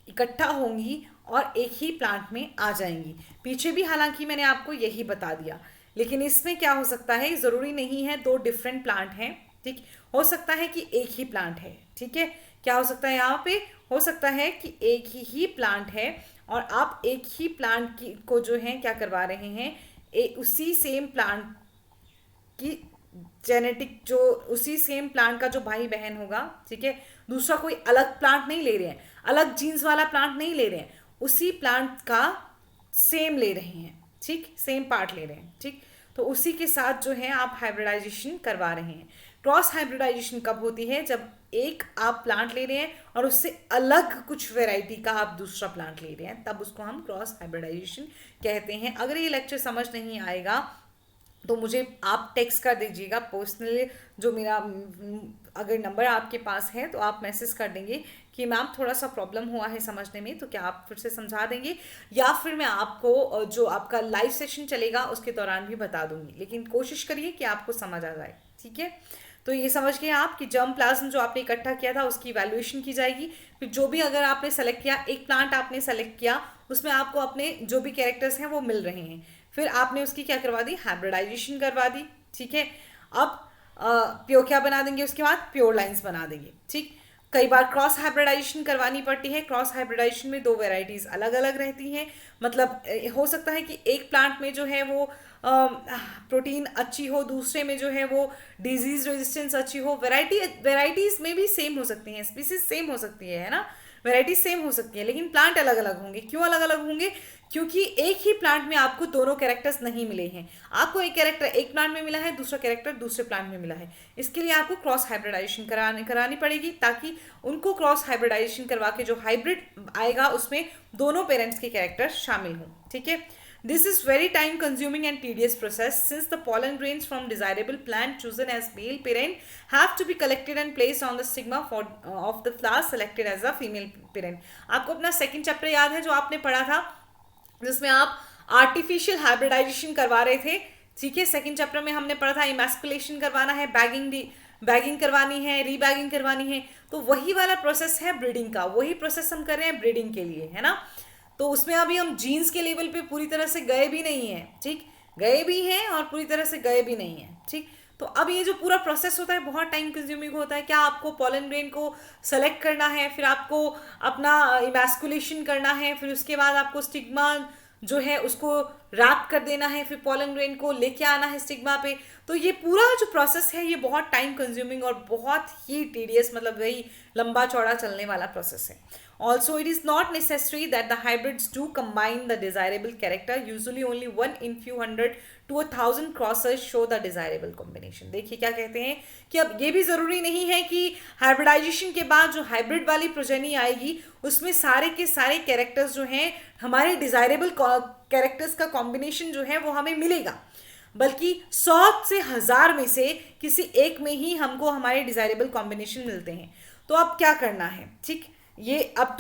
इकट्ठा होंगी और एक ही प्लांट में आ जाएंगी। पीछे भी हालांकि मैंने आपको यही बता दिया, लेकिन इसमें क्या हो सकता है, ज़रूरी नहीं है दो डिफरेंट प्लांट हैं, ठीक। हो सकता है कि एक ही प्लांट है, ठीक है। क्या हो सकता है यहाँ पे, हो सकता है कि एक ही प्लांट है और आप एक ही प्लांट की को जो है क्या करवा रहे हैं, उसी सेम प्लांट की जेनेटिक, जो उसी सेम प्लांट का जो भाई बहन होगा, ठीक है, दूसरा कोई अलग प्लांट नहीं ले रहे हैं, अलग जीन्स वाला प्लांट नहीं ले रहे हैं, उसी प्लांट का सेम ले रहे हैं, ठीक, सेम पार्ट ले रहे हैं, ठीक। तो उसी के साथ जो है आप हाइब्रिडाइजेशन करवा रहे हैं। क्रॉस हाइब्रिडाइजेशन कब होती है, जब एक आप प्लांट ले रहे हैं और उससे अलग कुछ वेराइटी का आप दूसरा प्लांट ले रहे हैं, तब उसको हम क्रॉस हाइब्रिडाइजेशन कहते हैं। अगर ये लेक्चर समझ नहीं आएगा तो मुझे आप टेक्स्ट कर दीजिएगा पर्सनली, जो मेरा अगर नंबर आपके पास है तो आप मैसेज कर देंगे कि मैम थोड़ा सा प्रॉब्लम हुआ है समझने में, तो क्या आप फिर से समझा देंगे, या फिर मैं आपको जो आपका लाइव सेशन चलेगा उसके दौरान भी बता दूंगी, लेकिन कोशिश करिए कि आपको समझ आ जाए, ठीक है। तो ये समझ गए आप कि जर्म प्लाज्म जो आपने इकट्ठा किया था उसकी वैल्यूएशन की जाएगी। फिर जो भी अगर आपने सेलेक्ट किया, एक प्लांट आपने सेलेक्ट किया, उसमें आपको अपने जो भी कैरेक्टर्स हैं वो मिल रहे हैं, फिर आपने उसकी क्या करवा दी, हाइब्रिडाइजेशन करवा दी, ठीक है। अब प्योर क्या बना देंगे, उसके बाद प्योर लाइंस बना देंगे, ठीक। कई बार क्रॉस हाइब्रिडाइजेशन करवानी पड़ती है। क्रॉस हाइब्रिडाइजेशन में दो वेराइटीज अलग अलग रहती हैं, मतलब हो सकता है कि एक प्लांट में जो है वो प्रोटीन अच्छी हो, दूसरे में जो है वो डिजीज रेजिस्टेंस अच्छी हो। वेराइटीज में भी सेम हो सकती हैं, स्पीसीज सेम हो सकती है ना, वेराइटीज सेम हो सकती है, लेकिन प्लांट अलग अलग होंगे। क्यों अलग अलग होंगे, क्योंकि एक ही प्लांट में आपको दोनों कैरेक्टर्स नहीं मिले हैं। आपको एक कैरेक्टर एक प्लांट में मिला है, दूसरा कैरेक्टर दूसरे प्लांट में मिला है, इसके लिए आपको क्रॉस हाइब्रिडाइजेशन करानी पड़ेगी, ताकि उनको क्रॉस हाइब्रिडाइजेशन करवा के जो हाइब्रिड आएगा उसमें दोनों पेरेंट्स के कैरेक्टर शामिल हों, ठीक है। This is very time consuming and tedious process, since the pollen grains from desirable plant chosen as male parent have to be collected and placed on the stigma of the flower selected as a female parent. आपको अपना सेकंड चैप्टर याद है जो आपने पढ़ा था, जिसमें आप आर्टिफिशियल हाइब्रिडाइजेशन करवा रहे थे, ठीक है। सेकंड चैप्टर में हमने पढ़ा था इमैस्कुलेशन करवाना है, बैगिंग करवानी है, रीबैगिंग करवानी है, तो वही वाला प्रोसेस है ब्रीडिंग का, वही प्रोसेस हम कर रहे हैं ब्रीडिंग के लिए, है ना। तो उसमें अभी हम जीन्स के लेवल पे पूरी तरह से गए भी नहीं हैं, ठीक, गए भी हैं और पूरी तरह से गए भी नहीं हैं, ठीक। तो अब ये जो पूरा प्रोसेस होता है बहुत टाइम कंज्यूमिंग होता है। क्या आपको पॉलन ग्रेन को सेलेक्ट करना है, फिर आपको अपना इमैस्कुलेशन करना है, फिर उसके बाद आपको स्टिग्मा जो है उसको रैप कर देना है, फिर पॉलन ग्रेन को लेके आना है स्टिग्मा पे। तो ये पूरा जो प्रोसेस है ये बहुत टाइम कंज्यूमिंग और बहुत ही टीडियस, मतलब वही लंबा चौड़ा चलने वाला प्रोसेस है। Also, it is not necessary that the hybrids do combine the desirable character. Usually, only 1 in few hundred to 1,000 crosses show the desirable combination. देखिए क्या कहते हैं कि अब ये भी ज़रूरी नहीं है कि हाइब्रिडाइजेशन के बाद जो हाइब्रिड वाली प्रोजेनी आएगी उसमें सारे के सारे कैरेक्टर्स जो हैं हमारे डिज़ायरेबल कैरेक्टर्स का कॉम्बिनेशन जो है वो हमें मिलेगा, बल्कि 100 से 1000 में से किसी एक में ही हमको हमारे डिज़ायरेबल कॉम्बिनेशन मिलते हैं। तो अब क्या करना है, ठीक, ये अब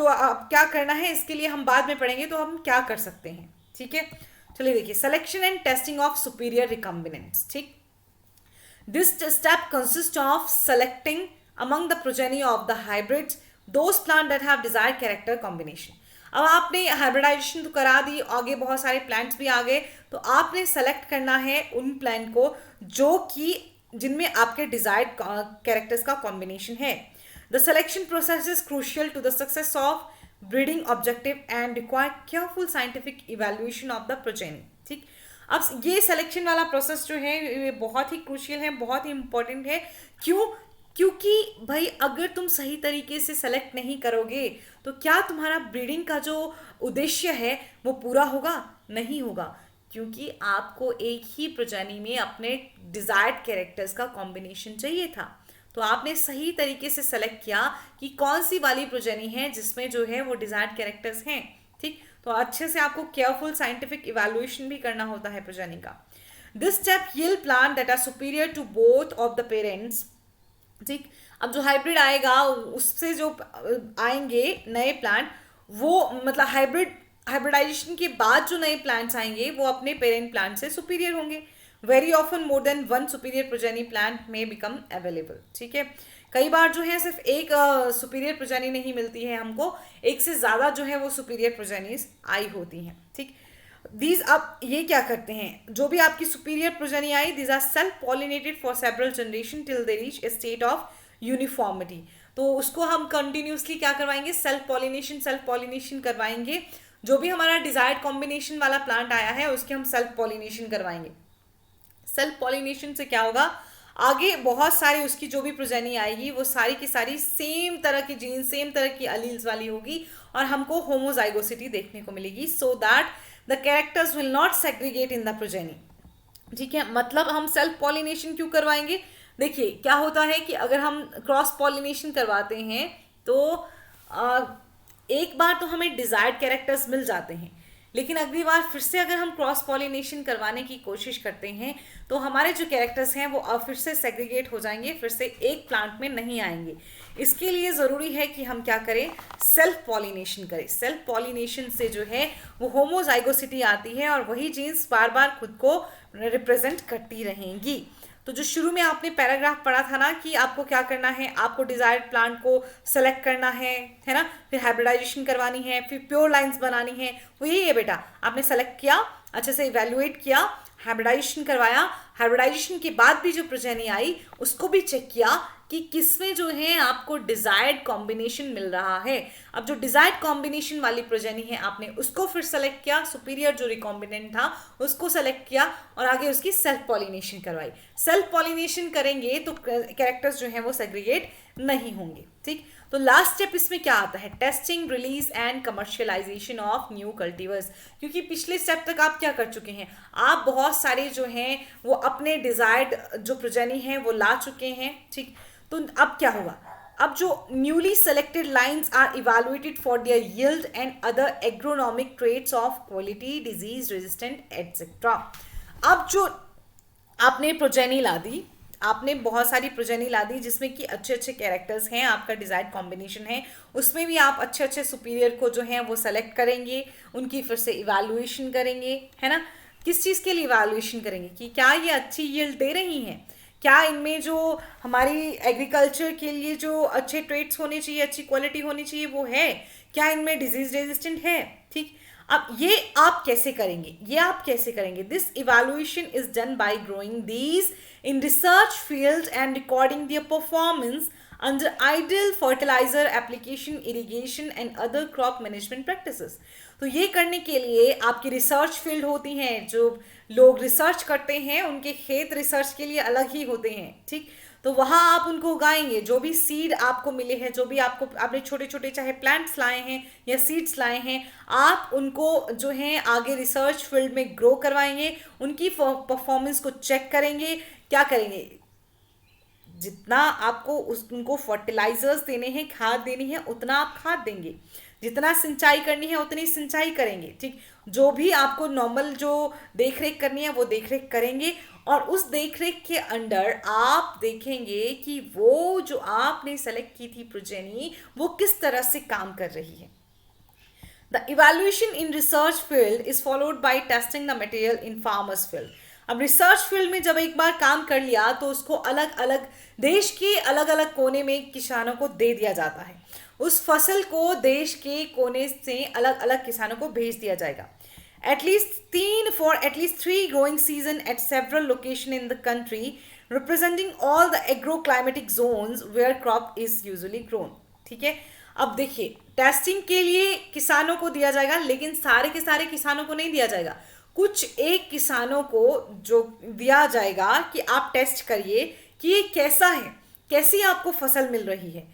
क्या करना है इसके लिए हम बाद में पढ़ेंगे, तो हम क्या कर सकते हैं, ठीक है। चलिए देखिए, selection and testing of superior recombinants, ठीक। This step consist of selecting among the progeny of the hybrids those plant that have desired character combination. अब आपने हाइब्रिडाइजेशन तो करा दी, आगे बहुत सारे प्लांट्स भी आ गए, तो आपने सेलेक्ट करना है उन प्लांट को जो कि जिनमें आपके डिजायर्ड कैरेक्टर्स का कॉम्बिनेशन है। The selection process is crucial to the success of breeding objective and require careful scientific evaluation of the progeny, ठीक। अब ये सिलेक्शन वाला प्रोसेस जो है ये बहुत ही क्रूशियल है, बहुत ही इंपॉर्टेंट है। क्यों, क्योंकि भाई अगर तुम सही तरीके से सेलेक्ट नहीं करोगे तो क्या तुम्हारा ब्रीडिंग का जो उद्देश्य है वो पूरा होगा, नहीं होगा, क्योंकि आपको एक ही प्रोजेनी में अपने डिजायर्ड कैरेक्टर्स का कॉम्बिनेशन चाहिए था। तो आपने सही तरीके से सेलेक्ट किया कि कौन सी वाली प्रोजेनी है जिसमें जो है वो डिजायर्ड कैरेक्टर्स हैं, ठीक। तो अच्छे से आपको केयरफुल साइंटिफिक इवैल्यूएशन भी करना होता है प्रोजेनी का। This step yield plant that are superior to both of the parents, ठीक। अब जो हाइब्रिड आएगा उससे जो आएंगे नए प्लांट, वो मतलब हाइब्रिडाइजेशन के बाद जो नए प्लांट्स आएंगे वो अपने पेरेंट प्लांट से सुपीरियर होंगे। Very often more than one superior progeny plant में बिकम अवेलेबल, ठीक है। कई बार जो है सिर्फ एक सुपीरियर प्रोजेनी नहीं मिलती है हमको, एक से ज़्यादा जो है वो सुपीरियर प्रोजेनीज आई होती हैं, ठीक। दीज अब ये क्या करते हैं, जो भी आपकी सुपीरियर प्रोजेनी आई, these are self pollinated for several generation till they reach a state of uniformity. तो उसको हम कंटिन्यूसली क्या करवाएंगे, सेल्फ पॉलिनेशन करवाएंगे। जो भी हमारा डिजायर्ड कॉम्बिनेशन वाला प्लांट आया है उसके हम सेल्फ पॉलिनेशन करवाएंगे। सेल्फ पॉलिनेशन से क्या होगा, आगे बहुत सारे उसकी जो भी प्रोजेनी आएगी वो सारी की सारी सेम तरह की जीन, सेम तरह की अलील्स वाली होगी और हमको होमोजाइगोसिटी देखने को मिलेगी, so that the characters will not segregate in the progeny. ठीक है, मतलब हम सेल्फ पॉलिनेशन क्यों करवाएंगे, देखिए क्या होता है कि अगर हम क्रॉस पॉलिनेशन करवाते हैं तो आ, एक बार तो हमें डिजायर्ड कैरेक्टर्स मिल जाते हैं, लेकिन अगली बार फिर से अगर हम क्रॉस पॉलिनेशन करवाने की कोशिश करते हैं तो हमारे जो कैरेक्टर्स हैं वो अब फिर से सेग्रीगेट हो जाएंगे, फिर से एक प्लांट में नहीं आएंगे। इसके लिए ज़रूरी है कि हम क्या करें, सेल्फ पॉलिनेशन करें। सेल्फ पॉलिनेशन से जो है वो होमोजाइगोसिटी आती है और वही जीन्स बार बार खुद को रिप्रेजेंट करती रहेंगी। तो जो शुरू में आपने पैराग्राफ पढ़ा था ना कि आपको क्या करना है, आपको डिजायर्ड प्लांट को सेलेक्ट करना है ना, फिर हाइब्रिडाइजेशन करवानी है, फिर प्योर लाइंस बनानी है, वो यही है बेटा। आपने सेलेक्ट किया, अच्छे से इवेल्युएट किया, हाइब्रिडाइजेशन करवाया, हाइब्रिडाइजेशन के बाद भी जो प्रोजेनी आई उसको भी चेक किया कि किसमें जो है आपको डिजायर्ड कॉम्बिनेशन मिल रहा है। अब जो डिजायर्ड कॉम्बिनेशन वाली प्रोजेनी है आपने उसको फिर सेलेक्ट किया, सुपीरियर जो रिकॉम्बिनेंट था उसको सेलेक्ट किया और आगे उसकी सेल्फ पॉलिनेशन करवाई। सेल्फ पॉलिनेशन करेंगे तो कैरेक्टर्स जो हैं वो सेग्रीगेट नहीं होंगे। ठीक, तो लास्ट स्टेप इसमें क्या आता है, testing, release and commercialisation of new cultivars. क्योंकि पिछले स्टेप तक आप क्या कर चुके हैं, आप बहुत सारे जो हैं वो अपने डिजायर्ड जो प्रोजेनी है वो ला चुके हैं। ठीक, तो अब क्या होगा, अब जो newly selected lines are evaluated for their yield and other agronomic traits of quality, disease resistant etcetera. अब जो आपने प्रोजेनी ला दी, आपने बहुत सारी प्रोजेनी ला दी जिसमें कि अच्छे अच्छे कैरेक्टर्स हैं, आपका डिजायर्ड कॉम्बिनेशन है, उसमें भी आप अच्छे अच्छे सुपीरियर को जो है वो सेलेक्ट करेंगे, उनकी फिर से इवैल्यूएशन करेंगे, है ना। किस चीज़ के लिए इवैल्यूएशन करेंगे कि क्या ये अच्छी यील्ड दे रही हैं, क्या इनमें जो हमारी एग्रीकल्चर के लिए जो अच्छे ट्रेट्स होने चाहिए, अच्छी क्वालिटी होनी चाहिए वो है, क्या इनमें डिजीज रेजिस्टेंट है। ठीक, अब ये आप कैसे करेंगे, ये आप कैसे करेंगे, this evaluation is done by growing these in research fields and recording their performance under ideal fertilizer application, irrigation and other crop management practices। तो ये करने के लिए आपकी रिसर्च फील्ड होती हैं, जो लोग रिसर्च करते हैं उनके खेत रिसर्च के लिए अलग ही होते हैं। ठीक, तो वहाँ आप उनको उगाएंगे, जो भी सीड आपको मिले हैं, जो भी आपने छोटे छोटे चाहे प्लांट्स लाए हैं या सीड्स लाए हैं, आप उनको जो हैं आगे रिसर्च फील्ड में ग्रो करवाएंगे, उनकी परफॉर्मेंस को चेक करेंगे। क्या करेंगे, जितना आपको उनको फर्टिलाइजर्स देने हैं, खाद देनी है, उतना आप खाद देंगे, जितना सिंचाई करनी है उतनी सिंचाई करेंगे। ठीक, जो भी आपको नॉर्मल जो देख रेख करनी है वो देख रेख करेंगे और उस देख रेख के अंडर आप देखेंगे कि वो जो आपने सेलेक्ट की थी प्रोजेनी वो किस तरह से काम कर रही है। The evaluation in research field is followed by testing the material in farmers field। अब रिसर्च फील्ड में जब एक बार काम कर लिया तो उसको अलग अलग देश के अलग अलग कोने में किसानों को दे दिया जाता है, उस फसल को देश के कोने से अलग अलग किसानों को भेज दिया जाएगा। at least 3 growing season at several location in the country representing all the agroclimatic zones where crop is usually grown। ठीक है, अब देखिए टेस्टिंग के लिए किसानों को दिया जाएगा, लेकिन सारे के सारे किसानों को नहीं दिया जाएगा, कुछ एक किसानों को जो दिया जाएगा कि आप टेस्ट करिए कि ये कैसा है, कैसी आपको फसल मिल रही है।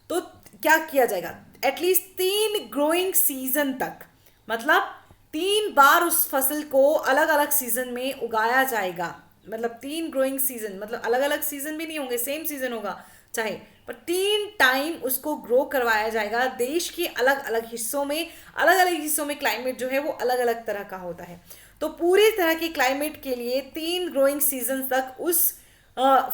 तो क्या किया जाएगा, एटलीस्ट 3 ग्रोइंग सीजन तक, मतलब 3 बार उस फसल को अलग अलग सीजन में उगाया जाएगा। मतलब 3 ग्रोइंग सीजन, मतलब अलग अलग सीजन भी नहीं होंगे, सेम सीजन होगा चाहे, पर 3 टाइम उसको ग्रो करवाया जाएगा देश के अलग अलग हिस्सों में। अलग अलग हिस्सों में क्लाइमेट जो है वो अलग अलग तरह का होता है, तो पूरे तरह के क्लाइमेट के लिए 3 ग्रोइंग सीजन तक उस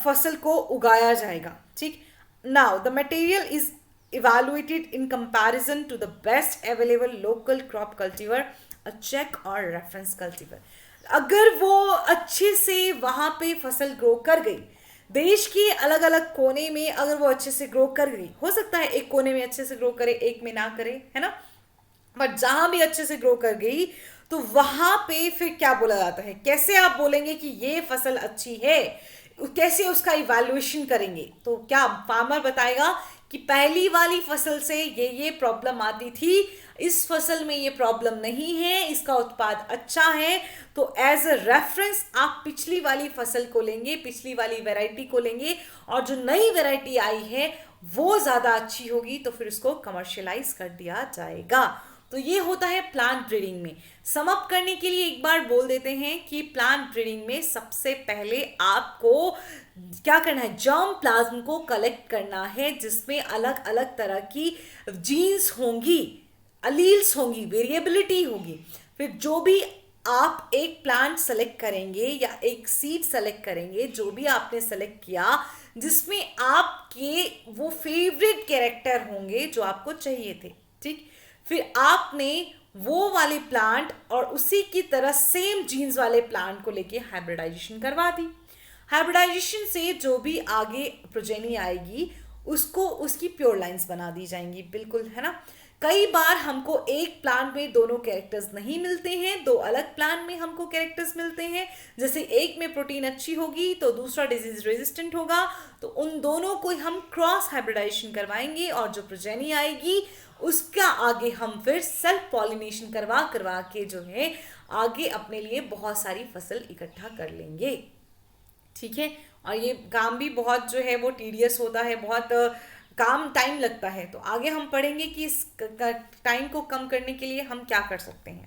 फसल को उगाया जाएगा। ठीक, now the material is evaluated in comparison to the best available local crop cultivar, a check or reference cultivar। अगर वो अच्छे से वहाँ पे फसल ग्रो कर गई, देश के अलग अलग कोने में अगर वो अच्छे से ग्रो कर गई, हो सकता है एक कोने में अच्छे से ग्रो करे, एक में ना करे, है ना, बट जहां भी अच्छे से ग्रो कर गई तो वहां पे फिर क्या बोला जाता है, कैसे आप बोलेंगे कि ये फसल अच्छी है, कैसे उसका इवैल्यूएशन करेंगे? तो क्या फार्मर बताएगा कि पहली वाली फसल से ये प्रॉब्लम आती थी, इस फसल में ये प्रॉब्लम नहीं है, इसका उत्पाद अच्छा है। तो एज अ रेफरेंस आप पिछली वाली फसल को लेंगे, पिछली वाली वैरायटी को लेंगे, और जो नई वैरायटी आई है वो ज्यादा अच्छी होगी तो फिर उसको कमर्शियलाइज कर दिया जाएगा। तो ये होता है प्लांट ब्रीडिंग में। सम अप करने के लिए एक बार बोल देते हैं कि प्लांट ब्रीडिंग में सबसे पहले आपको क्या करना है, जर्म प्लाज्म को कलेक्ट करना है, जिसमें अलग अलग तरह की जीन्स होंगी, अलील्स होंगी, वेरिएबिलिटी होगी। फिर जो भी आप एक प्लांट सेलेक्ट करेंगे या एक सीड सेलेक्ट करेंगे, जो भी आपने सेलेक्ट किया, जिसमें आपके वो फेवरेट कैरेक्टर होंगे जो आपको चाहिए थे, ठीक। फिर आपने वो वाले प्लांट और उसी की तरह सेम जीन्स वाले प्लांट को लेके हाइब्रिडाइजेशन करवा दी। हाइब्रिडाइजेशन से जो भी आगे प्रोजेनी आएगी उसको उसकी प्योर लाइंस बना दी जाएंगी, बिल्कुल, है ना। कई बार हमको एक प्लांट में दोनों कैरेक्टर्स नहीं मिलते हैं, दो अलग प्लांट में हमको कैरेक्टर्स मिलते हैं। जैसे एक में प्रोटीन अच्छी होगी तो दूसरा डिजीज रेजिस्टेंट होगा, तो उन दोनों को हम क्रॉस हाइब्रिडाइजेशन करवाएंगे और जो प्रोजेनी आएगी उसका आगे हम फिर सेल्फ पॉलिनेशन करवा करवा के जो है आगे अपने लिए बहुत सारी फसल इकट्ठा कर लेंगे, ठीक है। और ये काम भी बहुत जो है वो टीडियस होता है, बहुत काम टाइम लगता है। तो आगे हम पढ़ेंगे कि इस टाइम को कम करने के लिए हम क्या कर सकते हैं।